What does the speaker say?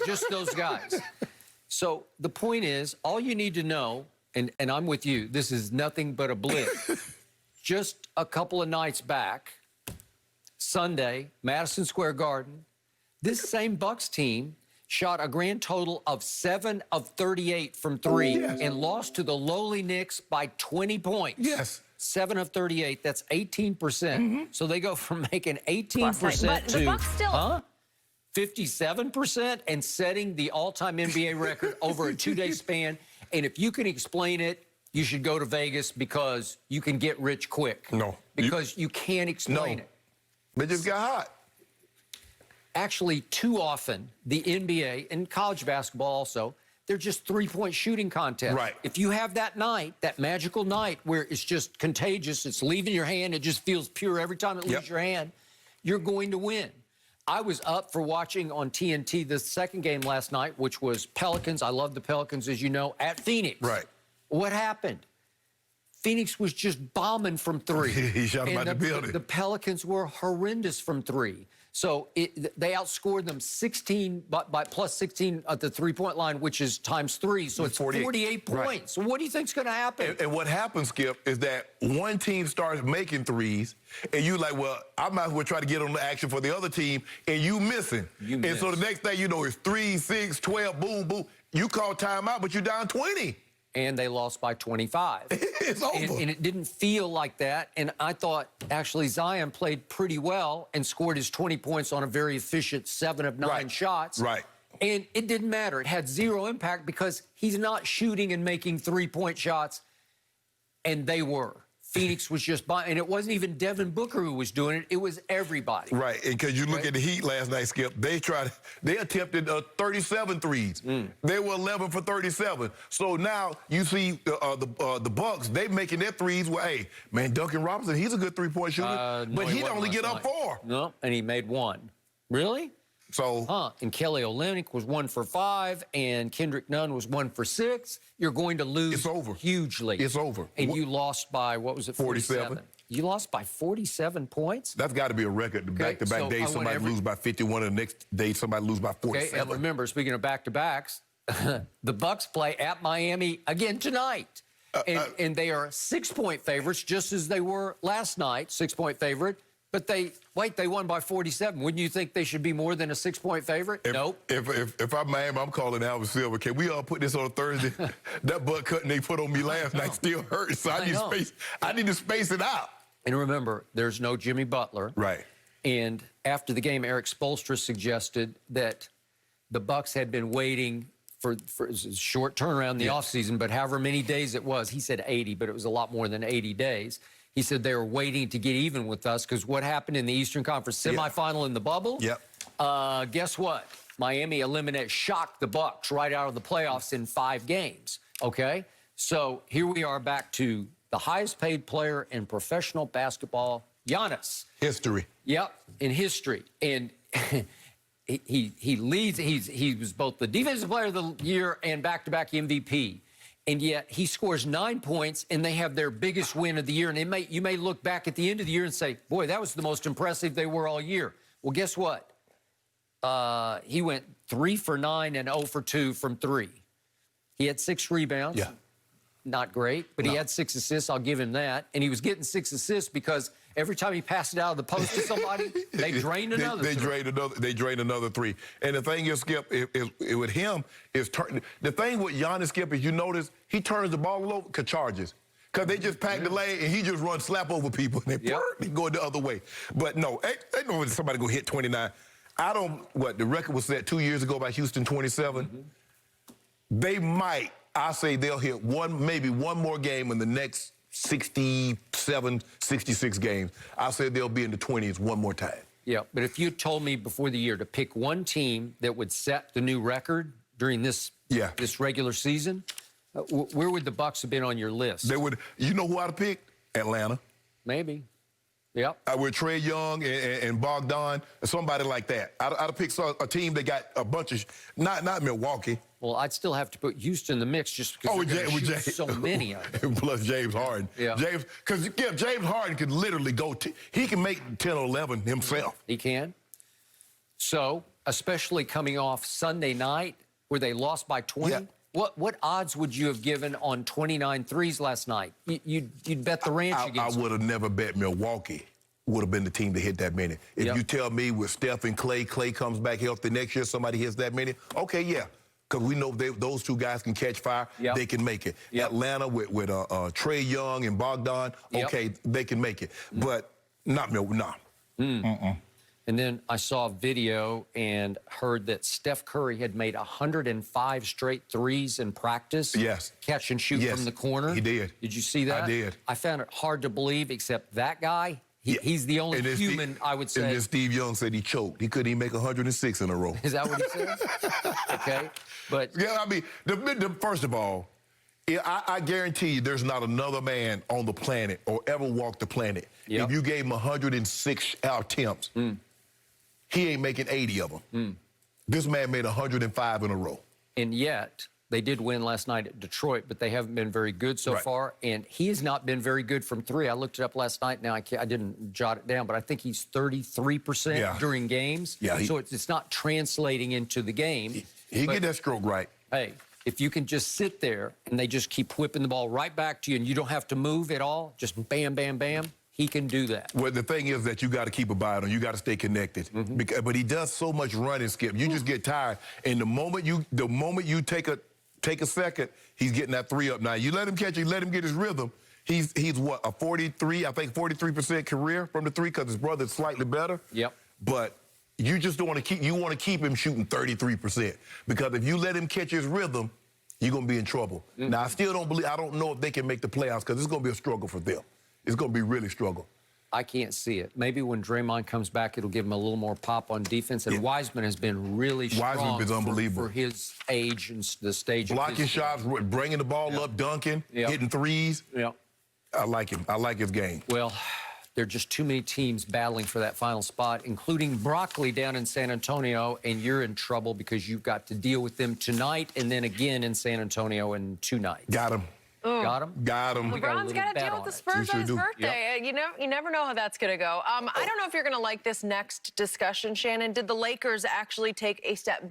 just those guys. So the point is, all you need to know, and I'm with you, this is nothing but a blip. Just a couple of nights back, Sunday, Madison Square Garden, this same Bucks team shot a grand total of 7 of 38 from three and lost to the lowly Knicks by 20 points. Yes. 7 of 38, that's 18%. So they go from making 18% the Bucks still 57% and setting the all-time NBA record over a 2-day span. And if you can explain it, you should go to Vegas because you can get rich quick. No. Because you can't explain it. They just got hot. Actually, too often, the NBA and college basketball also, they're just three-point shooting contests. Right. If you have that night, that magical night where it's just contagious, it's leaving your hand, it just feels pure every time it leaves your hand, you're going to win. I was up for watching on TNT the second game last night, which was Pelicans. I love the Pelicans, as you know, at Phoenix. Right. What happened? Phoenix was just bombing from three. He shot him out the building. The Pelicans were horrendous from three. So they outscored them 16 by plus 16 at the three-point line, which is times 3. So it's 48 points. Right. So what do you think's going to happen? And what happens, Skip, is that one team starts making threes, and you like, well, I might as well try to get on the action for the other team, and you missing. And so the next thing you know is 3, 6, 12, boom, boom. You call timeout, but you're down 20. And they lost by 25. It's over. And it didn't feel like that. And I thought, actually, Zion played pretty well and scored his 20 points on a very efficient 7 of 9 shots. Right. And it didn't matter. It had zero impact because he's not shooting and making three-point shots, and they were. Phoenix was just buying, and it wasn't even Devin Booker who was doing it. It was everybody. Right, and because you look at the Heat last night, Skip, they attempted 37 threes. They were 11 for 37. So now you see the Bucks, they making their threes. Well, hey, man, Duncan Robinson, he's a good three-point shooter, but he'd only get up 4. No, and he made 1. Really? So, and Kelly Olynyk was 1 for 5, and Kendrick Nunn was 1 for 6. You're going to lose it's over. Hugely. It's over. And you lost by, what was it, 47? You lost by 47 points? That's got to be a record. The back-to-back days, somebody lose by 51, and the next day somebody lose by 47. Okay, and remember, speaking of back-to-backs, the Bucks play at Miami again tonight. And they are 6-point favorites, just as they were last night, 6-point favorite. But they won by 47. Wouldn't you think they should be more than a 6-point favorite? Nope. If I'm Miami, I'm calling Alvin Silver. Can we all put this on Thursday? That butt cutting they put on me last night still hurts. So I need to space it out. And remember, there's no Jimmy Butler. Right. And after the game, Eric Spoelstra suggested that the Bucks had been waiting for a short turnaround in the offseason, but however many days it was, he said 80, but it was a lot more than 80 days. He said they were waiting to get even with us because what happened in the Eastern Conference semifinal in the bubble? Guess what? Miami shocked the Bucks right out of the playoffs in 5 games, okay? So here we are back to the highest paid player in professional basketball, Giannis. History. Yep, in history. And he leads, he was both the defensive player of the year and back-to-back MVP. And yet he scores 9 points, and they have their biggest win of the year. And you may look back at the end of the year and say, boy, that was the most impressive they were all year. Well, guess what? He went 3 for 9 and 0 for 2 from 3. He had 6 rebounds. Not great, but he had 6 assists. I'll give him that. And he was getting 6 assists because every time he passed it out of the post to somebody, they drained another They drained another 3. And the thing is, Skip, with him, the thing with Giannis, Skip, is you notice he turns the ball over to charges. Because they just pack the lane, and he just runs slap over people, and they go the other way. But no, they know when somebody go hit 29. The record was set 2 years ago by Houston, 27. They might. I say they'll hit maybe one more game in the next 67, 66 games. I say they'll be in the 20s one more time. Yeah, but if you told me before the year to pick one team that would set the new record during this regular season, where would the Bucks have been on your list? They would. You know who I'd have picked? Atlanta. Maybe. Yep. With Trae Young and Bogdan, somebody like that. I'd have picked a team that got a bunch of, not Milwaukee. Well, I'd still have to put Houston in the mix just because so many of them. Plus James Harden. Yeah. Because James Harden can literally he can make 10 or 11 himself. He can. So especially coming off Sunday night where they lost by 20. Yeah. What odds would you have given on 29 threes last night? You'd bet the ranch against I would have never bet Milwaukee would have been the team to hit that many. If you tell me with Steph and Clay comes back healthy next year, somebody hits that many, okay, yeah. Because we know those two guys can catch fire, they can make it. Atlanta with Trae Young and Bogdan, okay, they can make it. But not Milwaukee, no. And then I saw a video and heard that Steph Curry had made 105 straight threes in practice. Yes. Catch and shoot from the corner. He did. Did you see that? I did. I found it hard to believe, except that guy, he's the only human, I would say. And then Steve Young said he choked. He couldn't even make 106 in a row. Is that what he said? Okay. But yeah, I mean, first of all, I guarantee you there's not another man on the planet or ever walked the planet. If you gave him 106 attempts, he ain't making 80 of them. This man made 105 in a row. And yet, they did win last night at Detroit, but they haven't been very good so far. And he has not been very good from three. I looked it up last night. Now, I didn't jot it down, but I think he's 33% during games. Yeah, so it's not translating into the game. He get that stroke right. Hey, if you can just sit there and they just keep whipping the ball right back to you and you don't have to move at all, just bam, bam, bam, he can do that. Well, the thing is that you got to keep a bite on. You got to stay connected. But he does so much running, Skip. You just get tired. And the moment you take a second, he's getting that three up. Now you let him catch it, you let him get his rhythm. He's what, a 43% career from the three because his brother's slightly better. Yep. But you just don't want to keep him shooting 33% because if you let him catch his rhythm, you're gonna be in trouble. Now I don't know if they can make the playoffs because it's gonna be a struggle for them. It's going to be really struggle. I can't see it. Maybe when Draymond comes back, it'll give him a little more pop on defense. And Wiseman has been really strong. Wiseman's been unbelievable for his age and the stage. Blocking shots, bringing the ball up, dunking, hitting threes. I like him. I like his game. Well, there are just too many teams battling for that final spot, including Broccoli down in San Antonio, and you're in trouble because you've got to deal with them tonight and then again in San Antonio in 2 nights. Got him. Got him? Got him. LeBron's got to deal with the Spurs on his birthday. You never know how that's going to go. I don't know if you're going to like this next discussion, Shannon. Did the Lakers actually take a step